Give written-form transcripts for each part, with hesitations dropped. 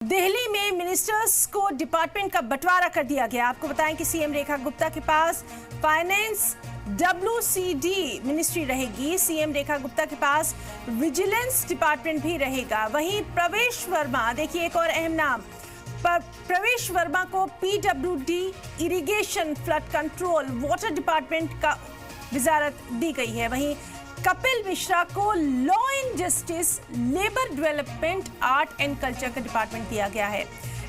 दिल्ली में मिनिस्टर्स को डिपार्टमेंट का बंटवारा कर दिया गया। आपको बताएं कि सीएम रेखा गुप्ता के पास फाइनेंस WCD मिनिस्ट्री रहेगी। सीएम रेखा गुप्ता के पास विजिलेंस डिपार्टमेंट भी रहेगा। वहीं प्रवेश वर्मा, देखिए एक और अहम नाम, प्रवेश वर्मा को PWD irrigation, flood control, water department का वजारत दी गई है। वहीं कपिल मिश्रा को law and justice, labour development, art and culture का डिपार्टमेंट दिया गया है।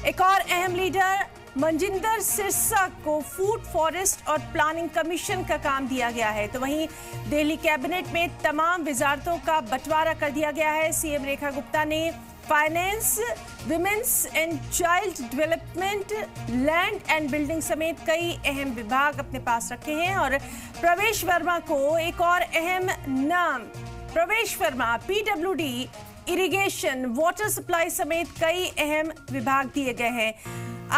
एक और अहम लीडर मनजिंदर सिरसा को फूड, फॉरेस्ट और प्लानिंग कमीशन का काम दिया गया है। तो वहीं दिल्ली कैबिनेट में तमाम वजारतों का बंटवारा कर दिया गया है। सीएम रेखा गुप्ता ने finance, women's and child development, land and building समेत कई अहम विभाग अपने पास रखे हैं। और प्रवेश वर्मा को एक और अहम नाम, प्रवेश Verma PWD, irrigation, water supply समेत कई अहम विभाग दिए गए हैं।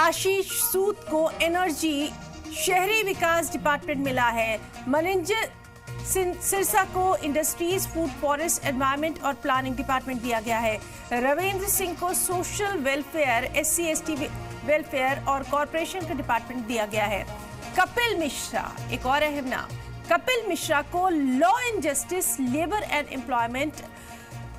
आशीष सूद को एनर्जी, शहरी विकास डिपार्टमेंट मिला है। मनजिंदर सिरसा को इंडस्ट्रीज, फूड, फॉरेस्ट, एनवायरमेंट और प्लानिंग डिपार्टमेंट दिया गया है। रविंद्र सिंह को सोशल वेलफेयर, SC/ST वेलफेयर और कॉरपोरेशन का डिपार्टमेंट दिया गया है। कपिल मिश्रा, एक और अहम नाम, कपिल मिश्रा को law and justice, labour and employment,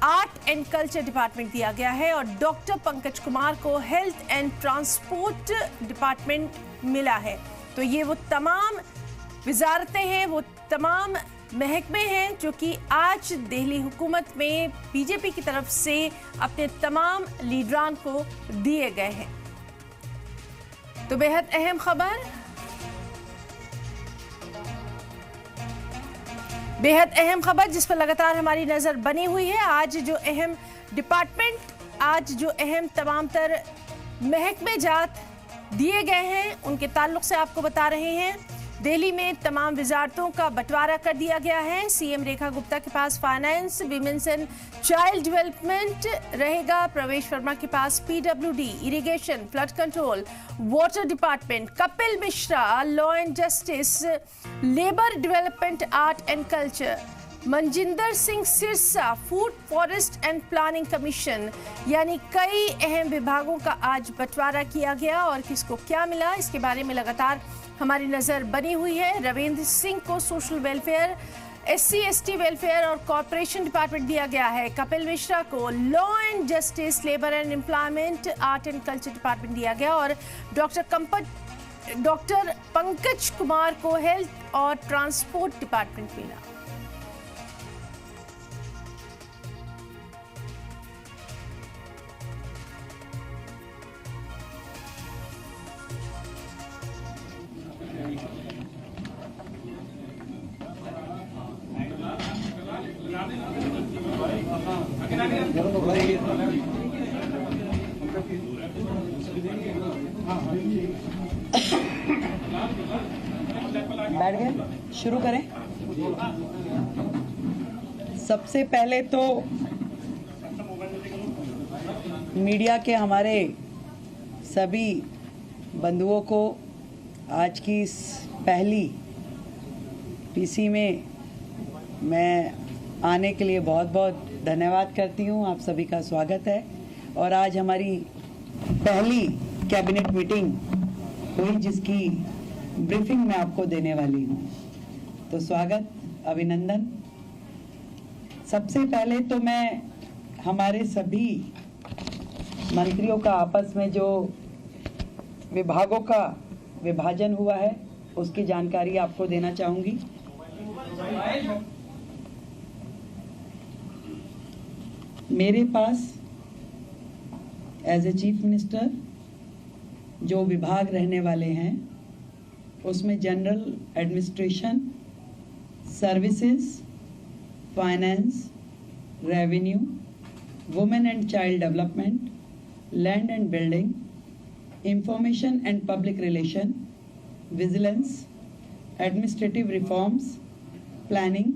art and culture department दिया गया है। और डॉक्टर पंकज कुमार को हेल्थ एंड ट्रांसपोर्ट डिपार्टमेंट मिला है। तो ये वो तमाम वजारतें हैं, वो तमाम महकमे हैं जो कि आज दिल्ली हुकूमत में बीजेपी की तरफ से अपने तमाम लीडरान को दिए गए हैं। तो बेहद अहम खबर, बेहद अहम खबर जिस पर लगातार हमारी नजर बनी हुई है। आज जो अहम डिपार्टमेंट, आज जो अहम तमाम तर महकमे जात दिए गए हैं, उनके ताल्लुक से आपको बता रहे हैं। दिल्ली में तमाम वजारतों का बंटवारा कर दिया गया है। सीएम रेखा गुप्ता के पास finance, women's and child development रहेगा। प्रवेश वर्मा के पास PWD, irrigation, flood control, water department. Kapil Mishra law and justice, labour development, art and culture. Manjinder Singh Sirsa, food, forest and planning commission. यानी कई अहम विभागों का आज बंटवारा किया गया। और किसको क्या मिला, इसके बारे में लगातार हमारी नजर बनी हुई है। रविंद्र सिंह को सोशल वेलफेयर, SC/ST वेलफेयर और कॉरपोरेशन डिपार्टमेंट दिया गया है। कपिल मिश्रा को law and justice, labour and employment, art and culture department दिया गया। और डॉक्टर पंकज कुमार को हेल्थ और ट्रांसपोर्ट डिपार्टमेंट मिला। बैठ गए, शुरू करें। सबसे पहले तो मीडिया के हमारे सभी बंधुओं को आज की इस पहली PC में मैं आने के लिए बहुत बहुत धन्यवाद करती हूँ। आप सभी का स्वागत है। और आज हमारी पहली कैबिनेट मीटिंग हुई जिसकी ब्रीफिंग मैं आपको देने वाली हूँ। तो स्वागत, अभिनंदन। सबसे पहले तो मैं हमारे सभी मंत्रियों का आपस में जो विभागों का विभाजन हुआ है उसकी जानकारी आपको देना चाहूँगी। मेरे पास एज ए चीफ मिनिस्टर जो विभाग रहने वाले हैं उसमें general administration, services, finance, revenue, women and child development, land and building, information and public relation, vigilance, administrative reforms, planning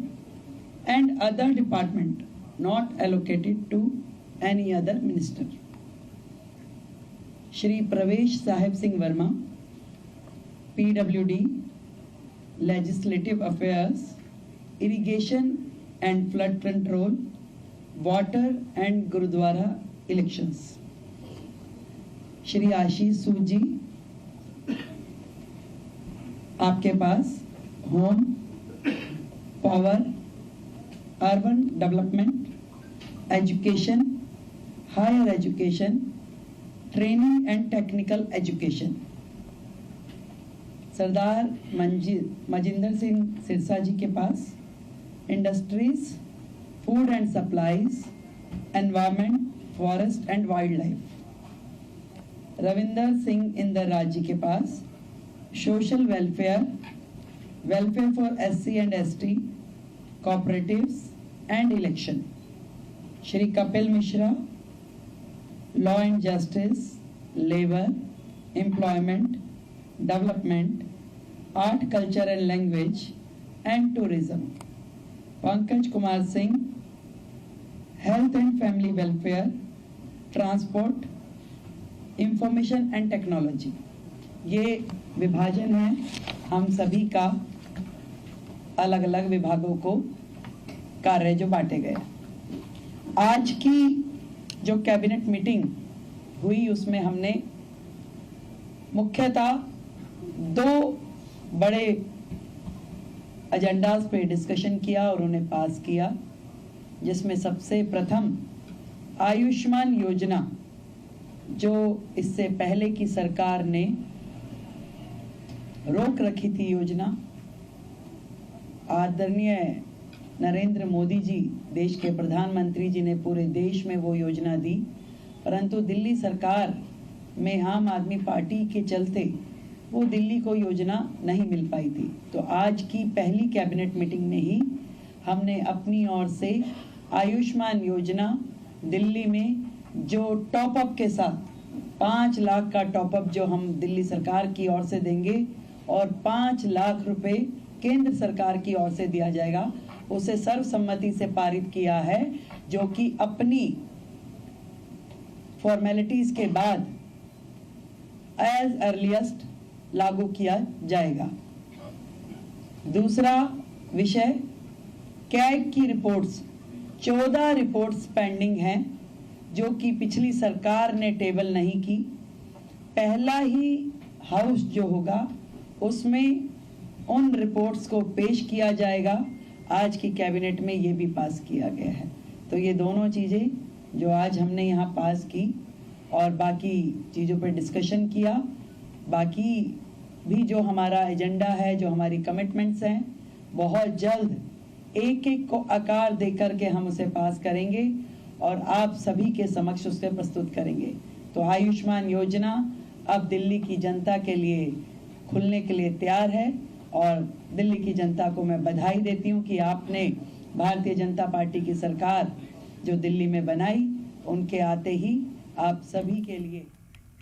and other department not allocated to any other minister. Shri Pravesh Sahib Singh Verma, PWD, Legislative Affairs, Irrigation and Flood Control, Water and Gurudwara Elections. Shri Ashish Sood ji, आपके पास home, power, urban development, education, higher education, training and technical education. Sardar Majinder Singh Sirsa ji के पास industries, food and supplies, environment, forest and wildlife. Ravinder Singh Inder ji के पास social welfare, welfare for SC and ST, cooperatives and election. Shri Kapil Mishra, law and justice, labour, employment, development, art, culture and language and tourism. Pankaj Kumar Singh, health and family welfare, transport, information and technology. ये विभाजन है हम सभी का, अलग अलग विभागों को कार्य जो बांटे गए। आज की जो कैबिनेट मीटिंग हुई उसमें हमने मुख्यतः 2 बड़े एजेंडास पे डिस्कशन किया और उन्हें पास किया, जिसमें सबसे प्रथम आयुष्मान योजना, जो इससे पहले की सरकार ने रोक रखी थी योजना। आदरणीय नरेंद्र मोदी जी, देश के प्रधानमंत्री जी ने पूरे देश में वो योजना दी, परंतु दिल्ली सरकार में आम आदमी पार्टी के चलते वो दिल्ली को योजना नहीं मिल पाई थी। तो आज की पहली कैबिनेट मीटिंग में ही हमने अपनी ओर से आयुष्मान योजना दिल्ली में जो टॉप अप के साथ 5 लाख का टॉप अप जो हम दिल्ली सरकार की ओर से देंगे और 5 लाख रुपए केंद्र सरकार की ओर से दिया जाएगा, उसे सर्वसम्मति से पारित किया है, जो कि अपनी फॉर्मेलिटीज के बाद एज अर्लीस्ट लागू किया जाएगा। दूसरा विषय, कैग की रिपोर्ट्स, 14 रिपोर्ट्स पेंडिंग हैं, जो कि पिछली सरकार ने टेबल नहीं की। पहला ही हाउस जो होगा उसमें उन रिपोर्ट्स को पेश किया जाएगा। आज की कैबिनेट में ये भी पास किया गया है। तो ये दोनों चीज़ें जो आज हमने यहाँ पास की और बाकी चीज़ों पर डिस्कशन किया, बाकी भी जो हमारा एजेंडा है, जो हमारी कमिटमेंट्स हैं, बहुत जल्द एक एक को आकार दे करके हम उसे पास करेंगे और आप सभी के समक्ष उसे प्रस्तुत करेंगे। तो आयुष्मान योजना अब दिल्ली की जनता के लिए खुलने के लिए तैयार है और दिल्ली की जनता को मैं बधाई देती हूँ कि आपने भारतीय जनता पार्टी की सरकार जो दिल्ली में बनाई, उनके आते ही आप सभी के लिए